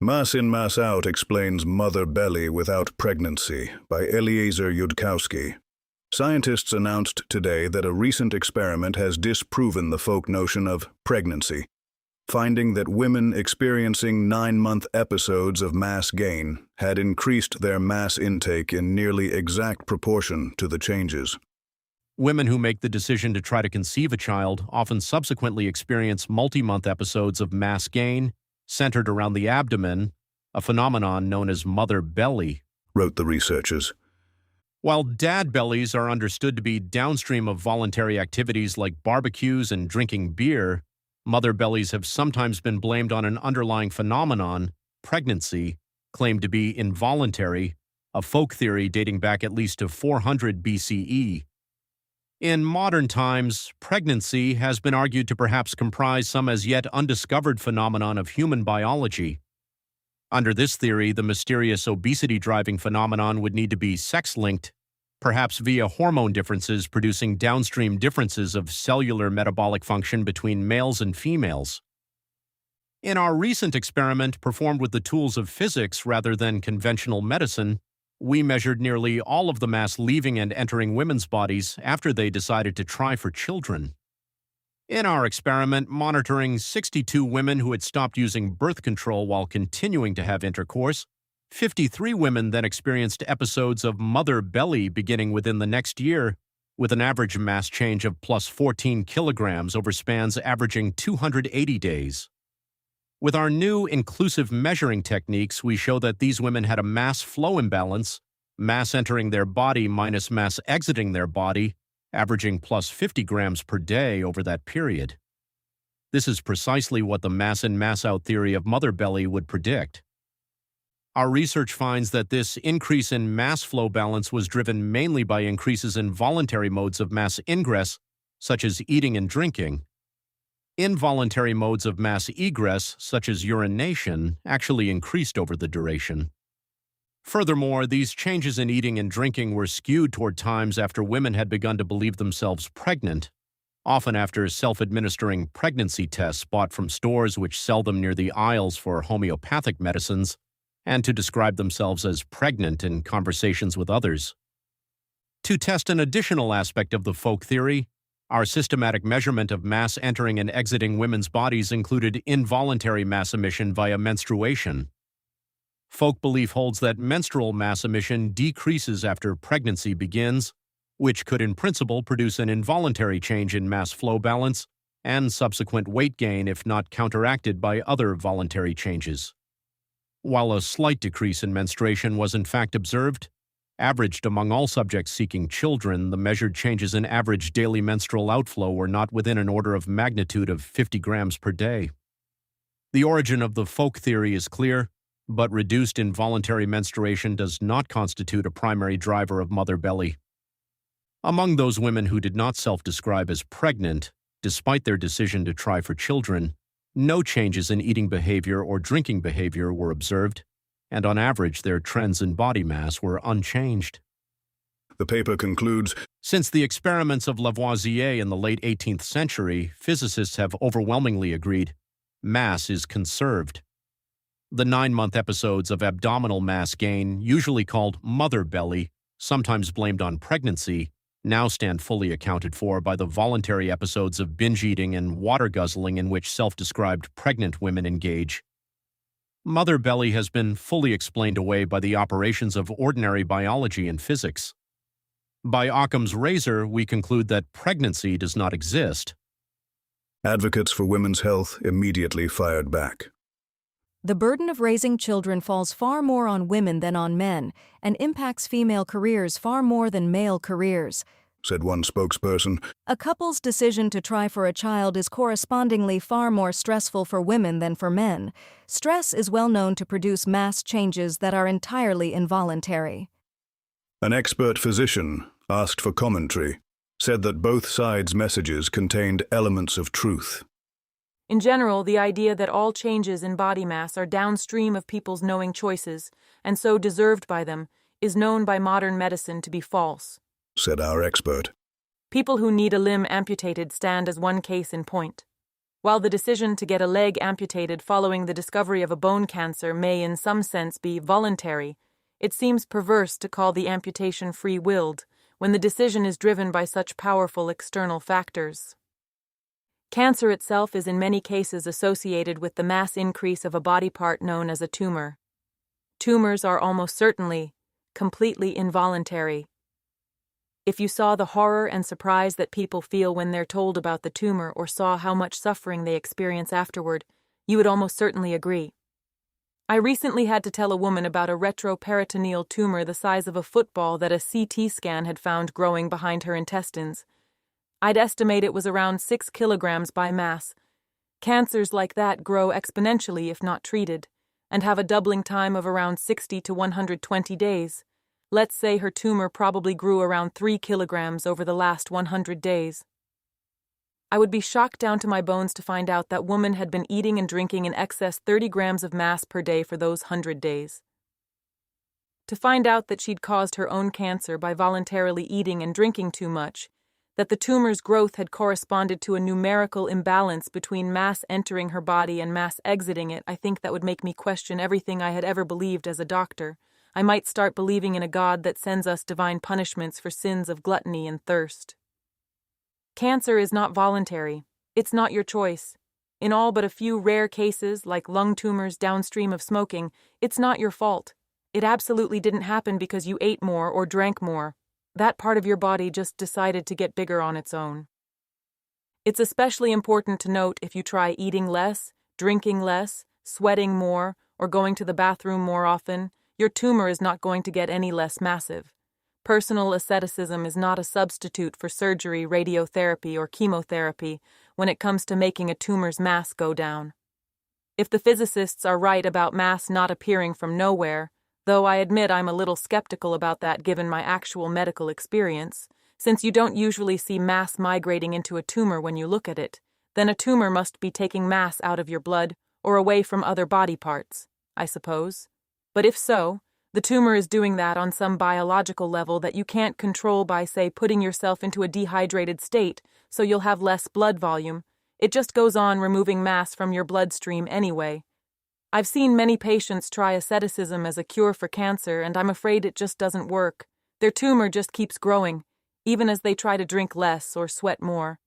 Mass in, Mass Out explains mother belly without pregnancy by Eliezer Yudkowsky. Scientists announced today that a recent experiment has disproven the folk notion of pregnancy, finding that women experiencing 9-month episodes of mass gain had increased their mass intake in nearly exact proportion to the changes. Women who make the decision to try to conceive a child often subsequently experience multi-month episodes of mass gain centered around the abdomen, a phenomenon known as mother belly, wrote the researchers. While dad bellies are understood to be downstream of voluntary activities like barbecues and drinking beer, mother bellies have sometimes been blamed on an underlying phenomenon, pregnancy, claimed to be involuntary, a folk theory dating back at least to 400 BCE. In modern times, pregnancy has been argued to perhaps comprise some as yet undiscovered phenomenon of human biology. Under this theory, the mysterious obesity-driving phenomenon would need to be sex-linked, perhaps via hormone differences producing downstream differences of cellular metabolic function between males and females. In our recent experiment, performed with the tools of physics rather than conventional medicine, we measured nearly all of the mass leaving and entering women's bodies after they decided to try for children. In our experiment, monitoring 62 women who had stopped using birth control while continuing to have intercourse, 53 women then experienced episodes of mother belly beginning within the next year, with an average mass change of plus 14 kilograms over spans averaging 280 days. With our new inclusive measuring techniques, we show that these women had a mass flow imbalance, mass entering their body minus mass exiting their body, averaging plus 50 grams per day over that period. This is precisely what the mass in, mass out theory of mother belly would predict. Our research finds that this increase in mass flow balance was driven mainly by increases in voluntary modes of mass ingress, such as eating and drinking. Involuntary modes of mass egress, such as urination, actually increased over the duration. Furthermore, these changes in eating and drinking were skewed toward times after women had begun to believe themselves pregnant, often after self-administering pregnancy tests bought from stores which sell them near the aisles for homeopathic medicines, and to describe themselves as pregnant in conversations with others. To test an additional aspect of the folk theory, our systematic measurement of mass entering and exiting women's bodies included involuntary mass emission via menstruation. Folk belief holds that menstrual mass emission decreases after pregnancy begins, which could in principle produce an involuntary change in mass flow balance and subsequent weight gain if not counteracted by other voluntary changes. While a slight decrease in menstruation was in fact observed, averaged among all subjects seeking children, the measured changes in average daily menstrual outflow were not within an order of magnitude of 50 grams per day. The origin of the folk theory is clear, but reduced involuntary menstruation does not constitute a primary driver of mother belly. Among those women who did not self-describe as pregnant, despite their decision to try for children, no changes in eating behavior or drinking behavior were observed, and on average their trends in body mass were unchanged. The paper concludes, since the experiments of Lavoisier in the late 18th century, physicists have overwhelmingly agreed mass is conserved. The 9-month episodes of abdominal mass gain, usually called mother belly, sometimes blamed on pregnancy, now stand fully accounted for by the voluntary episodes of binge eating and water guzzling in which self-described pregnant women engage. Mother belly has been fully explained away by the operations of ordinary biology and physics. By Occam's razor, we conclude that pregnancy does not exist. Advocates for women's health immediately fired back. The burden of raising children falls far more on women than on men, and impacts female careers far more than male careers, said one spokesperson. A couple's decision to try for a child is correspondingly far more stressful for women than for men. Stress is well known to produce mass changes that are entirely involuntary. An expert physician, asked for commentary, said that both sides' messages contained elements of truth. In general, the idea that all changes in body mass are downstream of people's knowing choices, and so deserved by them, is known by modern medicine to be false, said our expert. People who need a limb amputated stand as one case in point. While the decision to get a leg amputated following the discovery of a bone cancer may in some sense be voluntary, it seems perverse to call the amputation free-willed when the decision is driven by such powerful external factors. Cancer itself is in many cases associated with the mass increase of a body part known as a tumor. Tumors are almost certainly completely involuntary. If you saw the horror and surprise that people feel when they're told about the tumor or saw how much suffering they experience afterward, you would almost certainly agree. I recently had to tell a woman about a retroperitoneal tumor the size of a football that a CT scan had found growing behind her intestines. I'd estimate it was around 6 kilograms by mass. Cancers like that grow exponentially if not treated, and have a doubling time of around 60 to 120 days. Let's say her tumor probably grew around 3 kilograms over the last 100 days. I would be shocked down to my bones to find out that woman had been eating and drinking in excess 30 grams of mass per day for those 100 days. To find out that she'd caused her own cancer by voluntarily eating and drinking too much, that the tumor's growth had corresponded to a numerical imbalance between mass entering her body and mass exiting it, I think that would make me question everything I had ever believed as a doctor. I might start believing in a God that sends us divine punishments for sins of gluttony and thirst. Cancer is not voluntary. It's not your choice. In all but a few rare cases, like lung tumors downstream of smoking, it's not your fault. It absolutely didn't happen because you ate more or drank more. That part of your body just decided to get bigger on its own. It's especially important to note if you try eating less, drinking less, sweating more, or going to the bathroom more often, your tumor is not going to get any less massive. Personal asceticism is not a substitute for surgery, radiotherapy, or chemotherapy when it comes to making a tumor's mass go down. If the physicists are right about mass not appearing from nowhere, though I admit I'm a little skeptical about that given my actual medical experience, since you don't usually see mass migrating into a tumor when you look at it, then a tumor must be taking mass out of your blood or away from other body parts, I suppose. But if so, the tumor is doing that on some biological level that you can't control by, say, putting yourself into a dehydrated state so you'll have less blood volume. It just goes on removing mass from your bloodstream anyway. I've seen many patients try asceticism as a cure for cancer, and I'm afraid it just doesn't work. Their tumor just keeps growing, even as they try to drink less or sweat more.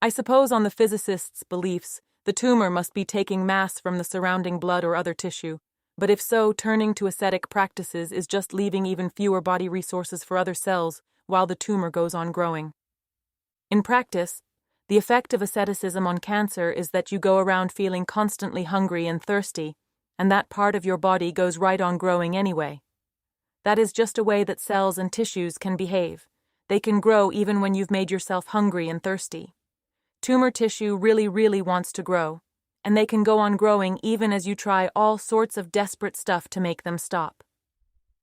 I suppose on the physicists' beliefs, the tumor must be taking mass from the surrounding blood or other tissue. But if so, turning to ascetic practices is just leaving even fewer body resources for other cells while the tumor goes on growing. In practice, the effect of asceticism on cancer is that you go around feeling constantly hungry and thirsty, and that part of your body goes right on growing anyway. That is just a way that cells and tissues can behave. They can grow even when you've made yourself hungry and thirsty. Tumor tissue really wants to grow, and they can go on growing even as you try all sorts of desperate stuff to make them stop.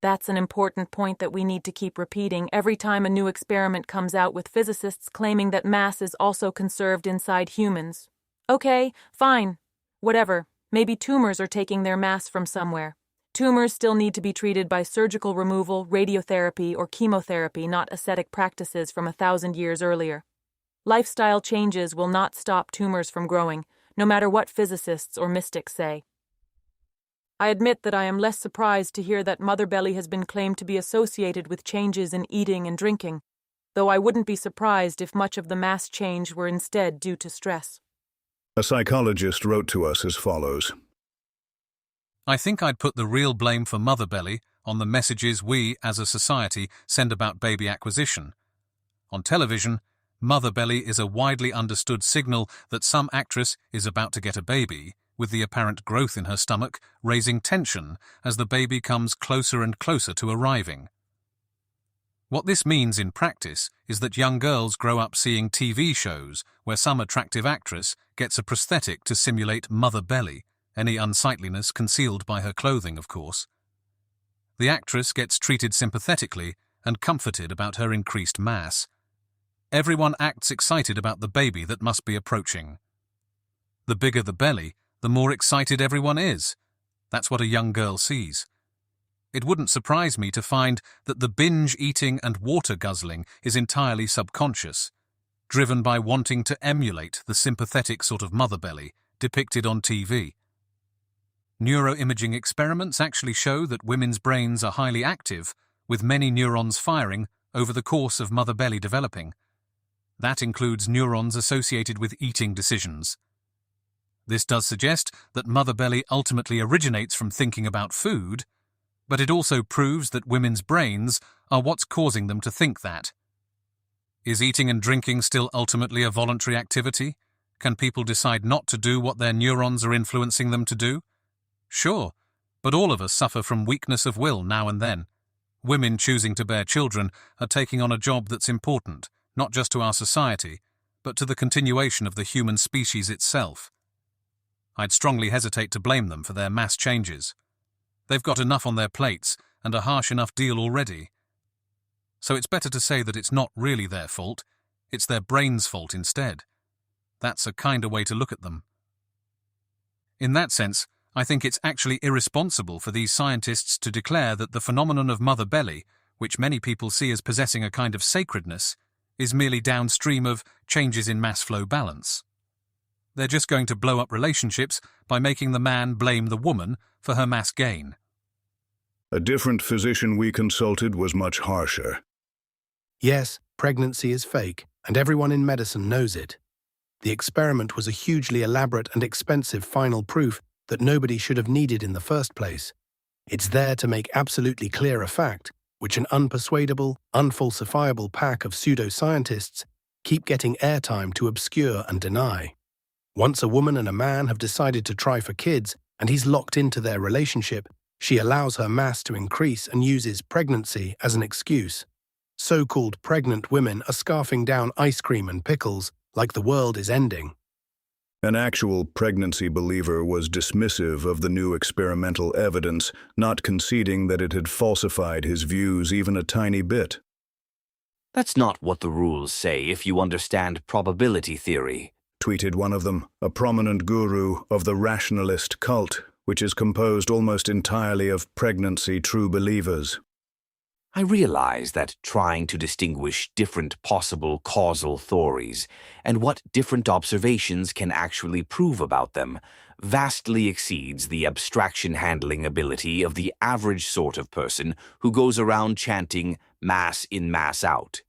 That's an important point that we need to keep repeating every time a new experiment comes out with physicists claiming that mass is also conserved inside humans. Okay, fine. Whatever. Maybe tumors are taking their mass from somewhere. Tumors still need to be treated by surgical removal, radiotherapy, or chemotherapy, not ascetic practices from 1,000 years earlier. Lifestyle changes will not stop tumors from growing, no matter what physicists or mystics say. I admit that I am less surprised to hear that mother belly has been claimed to be associated with changes in eating and drinking, though I wouldn't be surprised if much of the mass change were instead due to stress. A psychologist wrote to us as follows. I think I'd put the real blame for mother belly on the messages we, as a society, send about baby acquisition. On television, mother belly is a widely understood signal that some actress is about to get a baby, with the apparent growth in her stomach raising tension as the baby comes closer and closer to arriving. What this means in practice is that young girls grow up seeing TV shows where some attractive actress gets a prosthetic to simulate mother belly, any unsightliness concealed by her clothing, of course. The actress gets treated sympathetically and comforted about her increased mass. Everyone acts excited about the baby that must be approaching. The bigger the belly, the more excited everyone is. That's what a young girl sees. It wouldn't surprise me to find that the binge eating and water guzzling is entirely subconscious. driven by wanting to emulate the sympathetic sort of mother belly depicted on TV. Neuroimaging experiments actually show that women's brains are highly active, with many neurons firing over the course of mother belly developing. That includes neurons associated with eating decisions. This does suggest that mother belly ultimately originates from thinking about food, but it also proves that women's brains are what's causing them to think that. Is eating and drinking still ultimately a voluntary activity? Can people decide not to do what their neurons are influencing them to do? Sure, but all of us suffer from weakness of will now and then. Women choosing to bear children are taking on a job that's important, not just to our society, but to the continuation of the human species itself. I'd strongly hesitate to blame them for their mass changes. They've got enough on their plates and a harsh enough deal already. So it's better to say that it's not really their fault, it's their brain's fault instead. That's a kinder way to look at them. In that sense, I think it's actually irresponsible for these scientists to declare that the phenomenon of mother belly, which many people see as possessing a kind of sacredness, is merely downstream of changes in mass flow balance. They're just going to blow up relationships by making the man blame the woman for her mass gain. A different physician we consulted was much harsher. Yes, pregnancy is fake, and everyone in medicine knows it. The experiment was a hugely elaborate and expensive final proof that nobody should have needed in the first place. It's there to make absolutely clear a fact, which an unpersuadable, unfalsifiable pack of pseudoscientists keep getting airtime to obscure and deny. Once a woman and a man have decided to try for kids and he's locked into their relationship, she allows her mass to increase and uses pregnancy as an excuse. So-called pregnant women are scarfing down ice cream and pickles like the world is ending. An actual pregnancy believer was dismissive of the new experimental evidence, not conceding that it had falsified his views even a tiny bit. That's not what the rules say if you understand probability theory, tweeted one of them, a prominent guru of the rationalist cult, which is composed almost entirely of pregnancy true believers. I realize that trying to distinguish different possible causal theories and what different observations can actually prove about them vastly exceeds the abstraction handling ability of the average sort of person who goes around chanting mass in, mass out.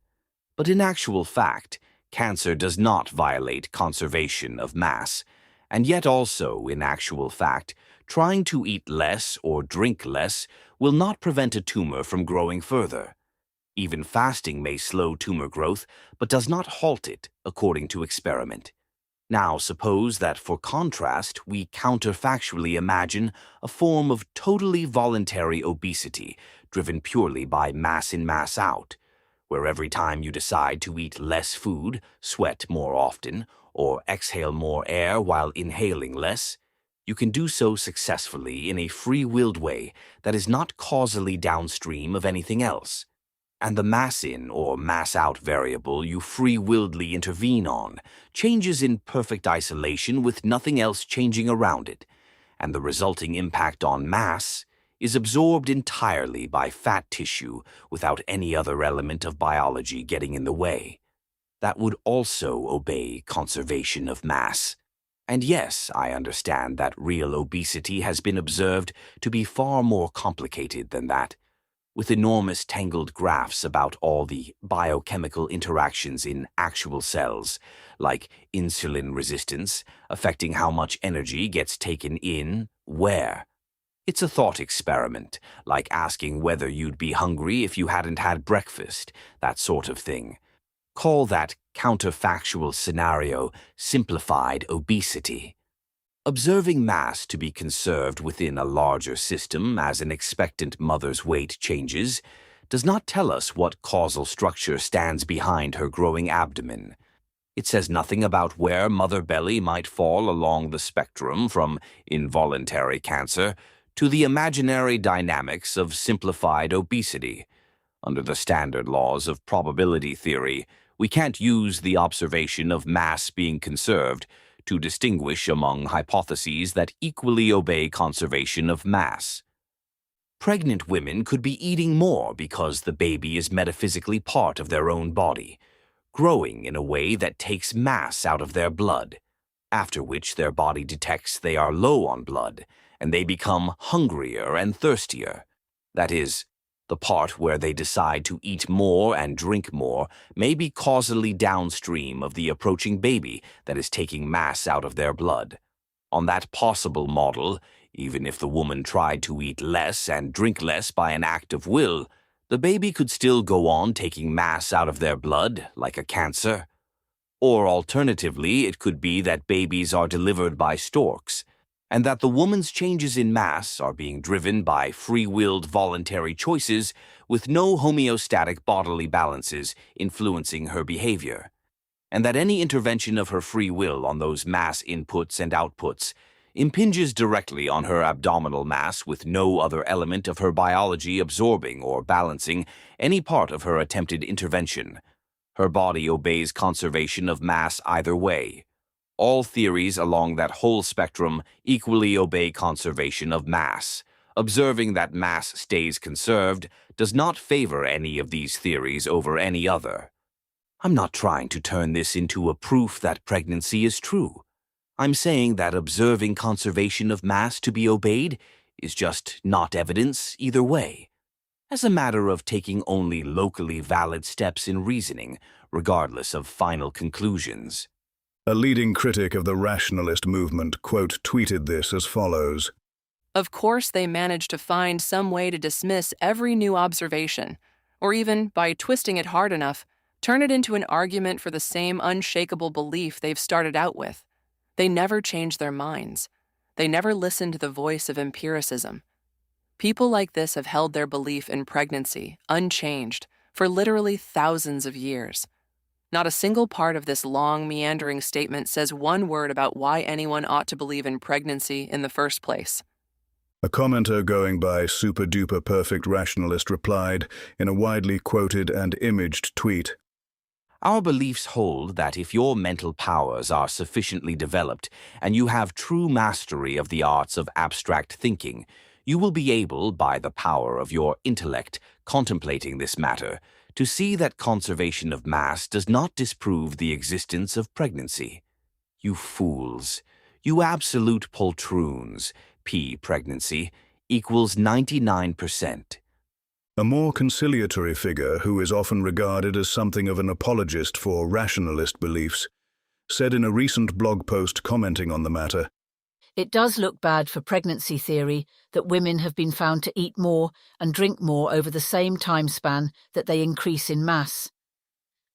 But in actual fact, cancer does not violate conservation of mass, and yet also, in actual fact, trying to eat less or drink less will not prevent a tumor from growing further. Even fasting may slow tumor growth, but does not halt it, according to experiment. Now suppose that, for contrast, we counterfactually imagine a form of totally voluntary obesity, driven purely by mass in, mass out, where every time you decide to eat less food, sweat more often, or exhale more air while inhaling less, you can do so successfully in a free-willed way that is not causally downstream of anything else. And the mass-in or mass-out variable you free-willedly intervene on changes in perfect isolation with nothing else changing around it, and the resulting impact on mass is absorbed entirely by fat tissue without any other element of biology getting in the way. That would also obey conservation of mass. And yes, I understand that real obesity has been observed to be far more complicated than that, with enormous tangled graphs about all the biochemical interactions in actual cells, like insulin resistance, affecting how much energy gets taken in, where. It's a thought experiment, like asking whether you'd be hungry if you hadn't had breakfast, that sort of thing. Call that counterfactual scenario simplified obesity. Observing mass to be conserved within a larger system as an expectant mother's weight changes does not tell us what causal structure stands behind her growing abdomen. It says nothing about where mother belly might fall along the spectrum from involuntary cancer to the imaginary dynamics of simplified obesity. Under the standard laws of probability theory, we can't use the observation of mass being conserved to distinguish among hypotheses that equally obey conservation of mass. Pregnant women could be eating more because the baby is metaphysically part of their own body. growing in a way that takes mass out of their blood, after which their body detects they are low on blood, and they become hungrier and thirstier. That is, the part where they decide to eat more and drink more may be causally downstream of the approaching baby that is taking mass out of their blood. On that possible model, even if the woman tried to eat less and drink less by an act of will, the baby could still go on taking mass out of their blood, like a cancer. Or alternatively, it could be that babies are delivered by storks, and that the woman's changes in mass are being driven by free-willed voluntary choices with no homeostatic bodily balances influencing her behavior, and that any intervention of her free will on those mass inputs and outputs impinges directly on her abdominal mass with no other element of her biology absorbing or balancing any part of her attempted intervention. Her body obeys conservation of mass either way. All theories along that whole spectrum equally obey conservation of mass. Observing that mass stays conserved does not favor any of these theories over any other. I'm not trying to turn this into a proof that pregnancy is true. I'm saying that observing conservation of mass to be obeyed is just not evidence either way, as a matter of taking only locally valid steps in reasoning, regardless of final conclusions. A leading critic of the rationalist movement, tweeted this as follows. Of course, they manage to find some way to dismiss every new observation, or even, by twisting it hard enough, turn it into an argument for the same unshakable belief they've started out with. They never change their minds. They never listen to the voice of empiricism. People like this have held their belief in pregnancy unchanged for literally thousands of years. Not a single part of this long, meandering statement says one word about why anyone ought to believe in pregnancy in the first place. A commenter going by super-duper perfect rationalist replied in a widely quoted and imaged tweet, Our beliefs hold that if your mental powers are sufficiently developed and you have true mastery of the arts of abstract thinking, you will be able, by the power of your intellect contemplating this matter, to see that conservation of mass does not disprove the existence of pregnancy. You fools, you absolute poltroons, pregnancy equals 99%. A more conciliatory figure, who is often regarded as something of an apologist for rationalist beliefs, said in a recent blog post commenting on the matter, It does look bad for pregnancy theory that women have been found to eat more and drink more over the same time span that they increase in mass.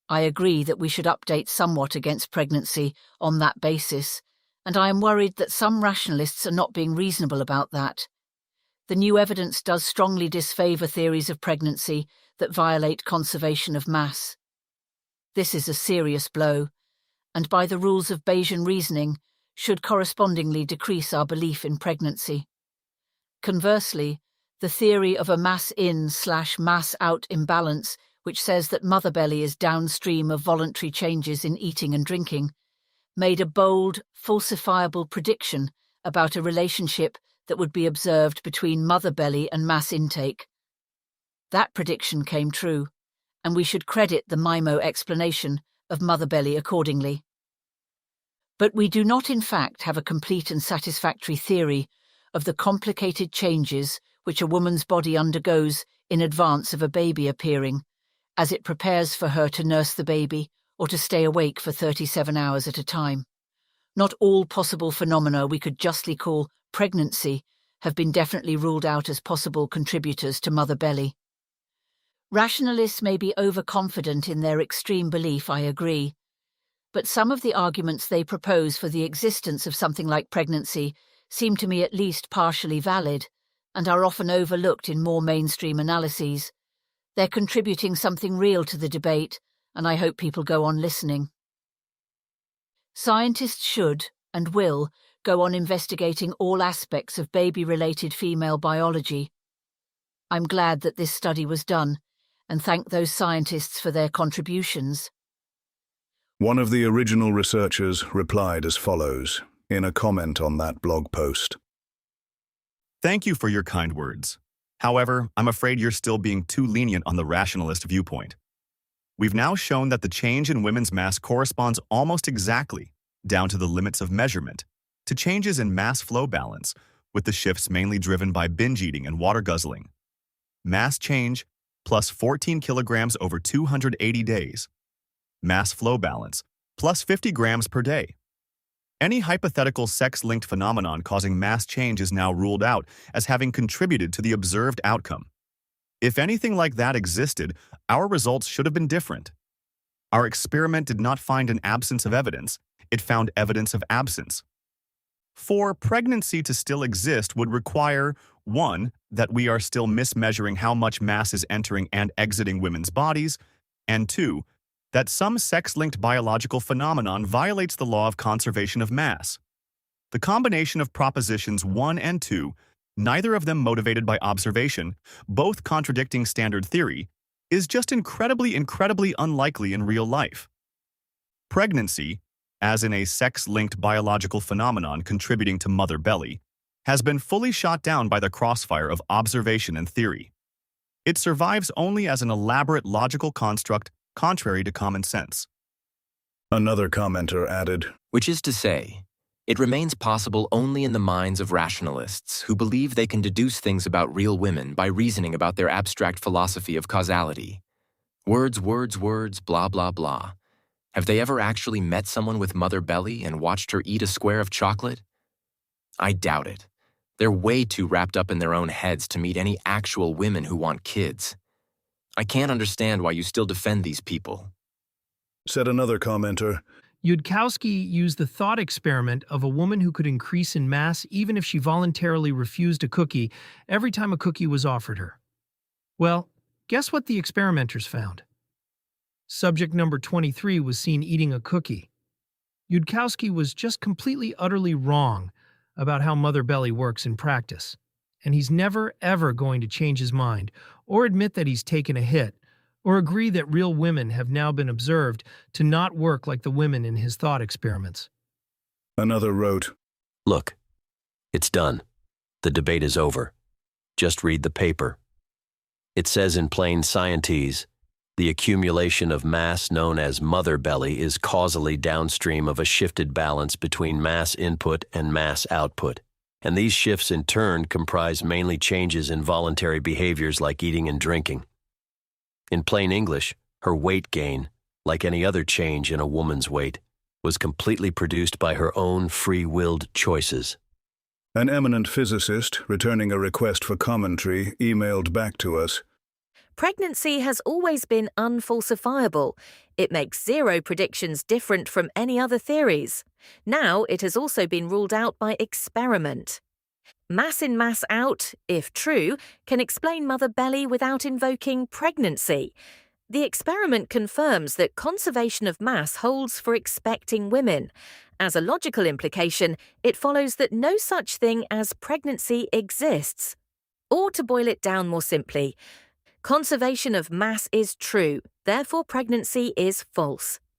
I agree that we should update somewhat against pregnancy on that basis, and I am worried that some rationalists are not being reasonable about that. The new evidence does strongly disfavor theories of pregnancy that violate conservation of mass. This is a serious blow, and by the rules of Bayesian reasoning, should correspondingly decrease our belief in pregnancy. Conversely, the theory of a mass in/mass out imbalance, which says that mother belly is downstream of voluntary changes in eating and drinking, made a bold, falsifiable prediction about a relationship that would be observed between mother belly and mass intake. That prediction came true, and we should credit the MIMO explanation of mother belly accordingly. But we do not in fact have a complete and satisfactory theory of the complicated changes which a woman's body undergoes in advance of a baby appearing, as it prepares for her to nurse the baby or to stay awake for 37 hours at a time. Not all possible phenomena we could justly call pregnancy have been definitely ruled out as possible contributors to mother belly. Rationalists may be overconfident in their extreme belief, I agree, but some of the arguments they propose for the existence of something like pregnancy seem to me at least partially valid and are often overlooked in more mainstream analyses. They're contributing something real to the debate, and I hope people go on listening. Scientists should, and will, go on investigating all aspects of baby-related female biology. I'm glad that this study was done, and thank those scientists for their contributions. One of the original researchers replied as follows, in a comment on that blog post. Thank you for your kind words. However, I'm afraid you're still being too lenient on the rationalist viewpoint. We've now shown that the change in women's mass corresponds almost exactly, down to the limits of measurement, to changes in mass flow balance, with the shifts mainly driven by binge eating and water guzzling. Mass change, plus 14 kilograms over 280 days. Mass flow balance, plus 50 grams per day. Any hypothetical sex-linked phenomenon causing mass change is now ruled out as having contributed to the observed outcome. If anything like that existed, our results should have been different. Our experiment did not find an absence of evidence, it found evidence of absence. For pregnancy to still exist would require, 1, that we are still mismeasuring how much mass is entering and exiting women's bodies, and 2, that some sex-linked biological phenomenon violates the law of conservation of mass. The combination of propositions 1 and 2, neither of them motivated by observation, both contradicting standard theory, is just incredibly unlikely in real life. Pregnancy, as in a sex-linked biological phenomenon contributing to mother belly, has been fully shot down by the crossfire of observation and theory. It survives only as an elaborate logical construct contrary to common sense. Another commenter added, Which is to say, it remains possible only in the minds of rationalists who believe they can deduce things about real women by reasoning about their abstract philosophy of causality. Words, blah, blah, blah. Have they ever actually met someone with mother belly and watched her eat a square of chocolate? I doubt it. They're way too wrapped up in their own heads to meet any actual women who want kids. I can't understand why you still defend these people. Said another commenter, Yudkowsky used the thought experiment of a woman who could increase in mass even if she voluntarily refused a cookie every time a cookie was offered her. Well, guess what the experimenters found? Subject number 23 was seen eating a cookie. Yudkowsky was just completely, utterly wrong about how mother belly works in practice, and he's never, ever going to change his mind or admit that he's taken a hit or agree that real women have now been observed to not work like the women in his thought experiments. Another wrote, Look, it's done. The debate is over. Just read the paper. It says in plain scientese, the accumulation of mass known as mother belly is causally downstream of a shifted balance between mass input and mass output, and these shifts in turn comprise mainly changes in voluntary behaviors like eating and drinking. In plain English, her weight gain, like any other change in a woman's weight, was completely produced by her own free-willed choices. An eminent physicist, returning a request for commentary, emailed back to us, Pregnancy has always been unfalsifiable. It makes zero predictions different from any other theories. Now it has also been ruled out by experiment. Mass in, mass out, if true, can explain mother belly without invoking pregnancy. The experiment confirms that conservation of mass holds for expecting women. As a logical implication, it follows that no such thing as pregnancy exists. Or to boil it down more simply, conservation of mass is true, therefore pregnancy is false.